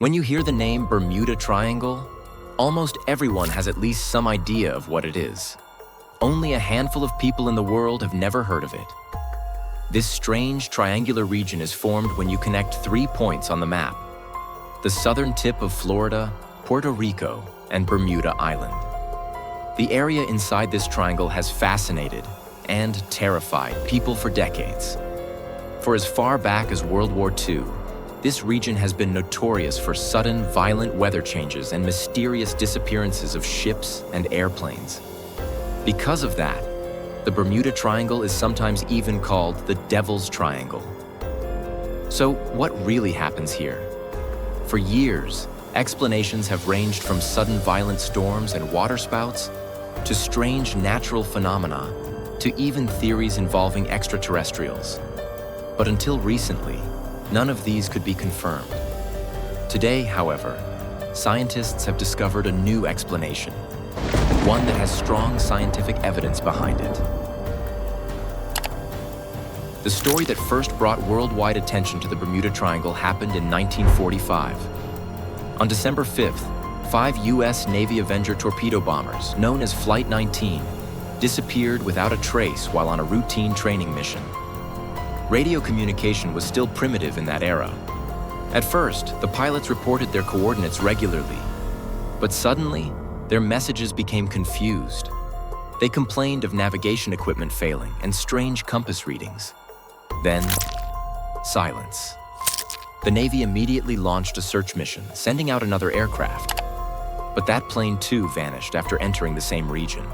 When you hear the name Bermuda Triangle, almost everyone has at least some idea of what it is. Only a handful of people in the world have never heard of it. This strange triangular region is formed when you connect 3 points on the map: the southern tip of Florida, Puerto Rico, and Bermuda Island. The area inside this triangle has fascinated and terrified people for decades. For as far back as World War II, this region has been notorious for sudden, violent weather changes and mysterious disappearances of ships and airplanes. Because of that, the Bermuda Triangle is sometimes even called the Devil's Triangle. So, what really happens here? For years, explanations have ranged from sudden violent storms and waterspouts to strange natural phenomena to even theories involving extraterrestrials. But until recently, none of these could be confirmed. Today, however, scientists have discovered a new explanation, one that has strong scientific evidence behind it. The story that first brought worldwide attention to the Bermuda Triangle happened in 1945. On December 5th, 5 U.S. Navy Avenger torpedo bombers, known as Flight 19, disappeared without a trace while on a routine training mission. Radio communication was still primitive in that era. At first, the pilots reported their coordinates regularly, but suddenly, their messages became confused. They complained of navigation equipment failing and strange compass readings. Then, silence. The Navy immediately launched a search mission, sending out another aircraft. But that plane too vanished after entering the same region.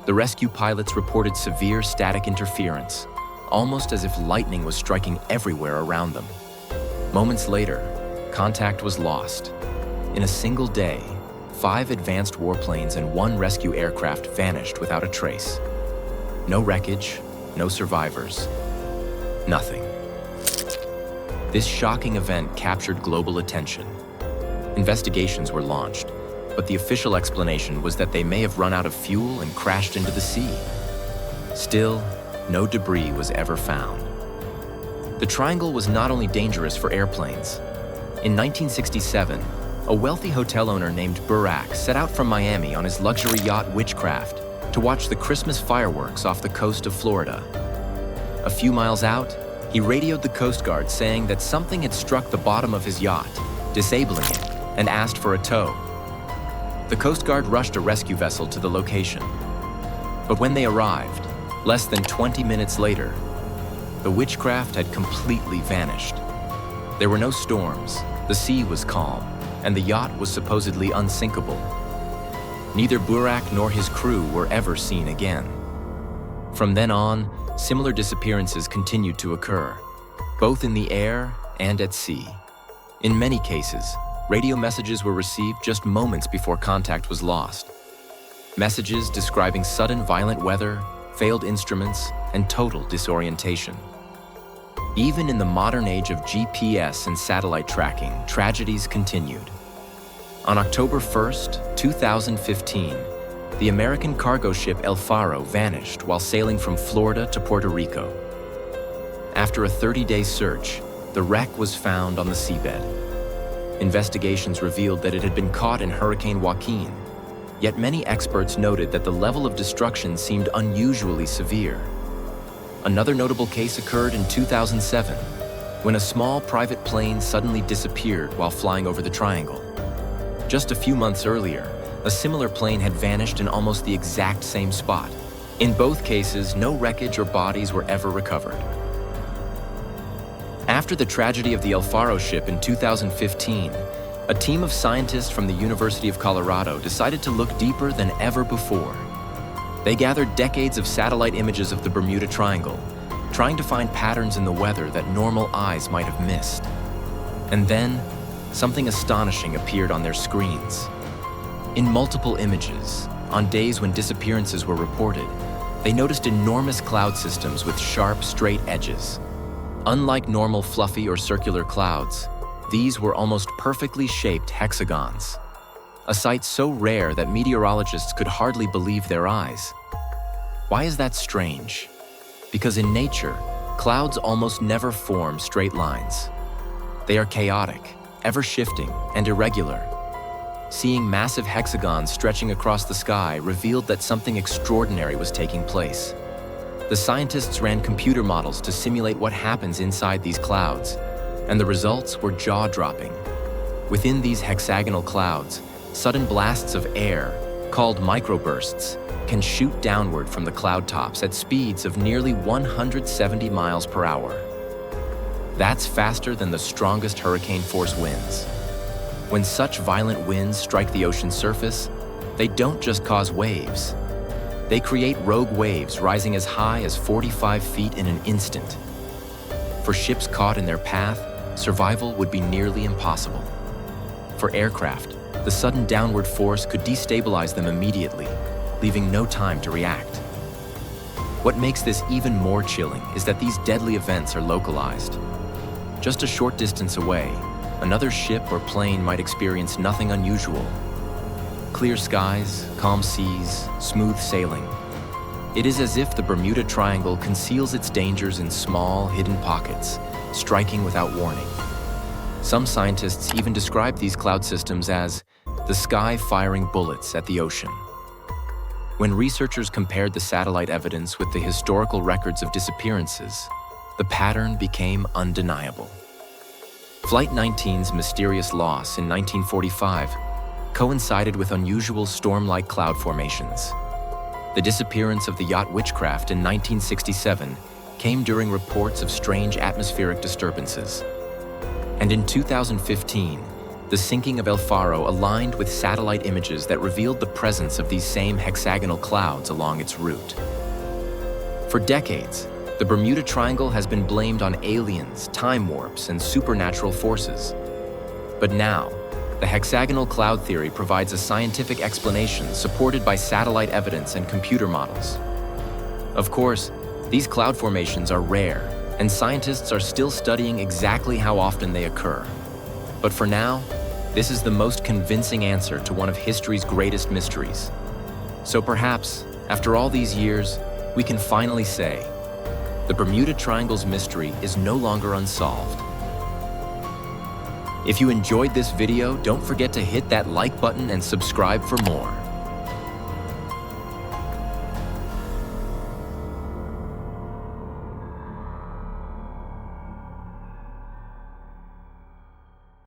The rescue pilots reported severe static interference, almost as if lightning was striking everywhere around them. Moments later, contact was lost. In a single day, 5 advanced warplanes and 1 rescue aircraft vanished without a trace. No wreckage, no survivors, nothing. This shocking event captured global attention. Investigations were launched, but the official explanation was that they may have run out of fuel and crashed into the sea. Still, no debris was ever found. The triangle was not only dangerous for airplanes. In 1967, a wealthy hotel owner named Burak set out from Miami on his luxury yacht Witchcraft to watch the Christmas fireworks off the coast of Florida. A few miles out, he radioed the Coast Guard saying that something had struck the bottom of his yacht, disabling it, and asked for a tow. The Coast Guard rushed a rescue vessel to the location. But when they arrived, less than 20 minutes later, the Witchcraft had completely vanished. There were no storms, the sea was calm, and the yacht was supposedly unsinkable. Neither Burak nor his crew were ever seen again. From then on, similar disappearances continued to occur, both in the air and at sea. In many cases, radio messages were received just moments before contact was lost. Messages describing sudden violent weather, failed instruments, and total disorientation. Even in the modern age of GPS and satellite tracking, tragedies continued. On October 1st, 2015, the American cargo ship El Faro vanished while sailing from Florida to Puerto Rico. After a 30-day search, the wreck was found on the seabed. Investigations revealed that it had been caught in Hurricane Joaquin, yet many experts noted that the level of destruction seemed unusually severe. Another notable case occurred in 2007, when a small private plane suddenly disappeared while flying over the triangle. Just a few months earlier, a similar plane had vanished in almost the exact same spot. In both cases, no wreckage or bodies were ever recovered. After the tragedy of the El Faro ship in 2015, a team of scientists from the University of Colorado decided to look deeper than ever before. They gathered decades of satellite images of the Bermuda Triangle, trying to find patterns in the weather that normal eyes might have missed. And then, something astonishing appeared on their screens. In multiple images, on days when disappearances were reported, they noticed enormous cloud systems with sharp, straight edges. Unlike normal fluffy or circular clouds, these were almost perfectly shaped hexagons, a sight so rare that meteorologists could hardly believe their eyes. Why is that strange? Because in nature, clouds almost never form straight lines. They are chaotic, ever-shifting and irregular. Seeing massive hexagons stretching across the sky revealed that something extraordinary was taking place. The scientists ran computer models to simulate what happens inside these clouds, and the results were jaw-dropping. Within these hexagonal clouds, sudden blasts of air, called microbursts, can shoot downward from the cloud tops at speeds of nearly 170 miles per hour. That's faster than the strongest hurricane-force winds. When such violent winds strike the ocean surface, they don't just cause waves. They create rogue waves rising as high as 45 feet in an instant. For ships caught in their path, survival would be nearly impossible. For aircraft, the sudden downward force could destabilize them immediately, leaving no time to react. What makes this even more chilling is that these deadly events are localized. Just a short distance away, another ship or plane might experience nothing unusual. Clear skies, calm seas, smooth sailing. It is as if the Bermuda Triangle conceals its dangers in small, hidden pockets, striking without warning. Some scientists even describe these cloud systems as the sky firing bullets at the ocean. When researchers compared the satellite evidence with the historical records of disappearances, the pattern became undeniable. Flight 19's mysterious loss in 1945 coincided with unusual storm-like cloud formations. The disappearance of the yacht Witchcraft in 1967 came during reports of strange atmospheric disturbances. And in 2015, the sinking of Faro aligned with satellite images that revealed the presence of these same hexagonal clouds along its route. For decades, the Bermuda Triangle has been blamed on aliens, time warps, and supernatural forces. But now, the hexagonal cloud theory provides a scientific explanation supported by satellite evidence and computer models. Of course, these cloud formations are rare, and scientists are still studying exactly how often they occur. But for now, this is the most convincing answer to one of history's greatest mysteries. So perhaps, after all these years, we can finally say, the Bermuda Triangle's mystery is no longer unsolved. If you enjoyed this video, don't forget to hit that like button and subscribe for more.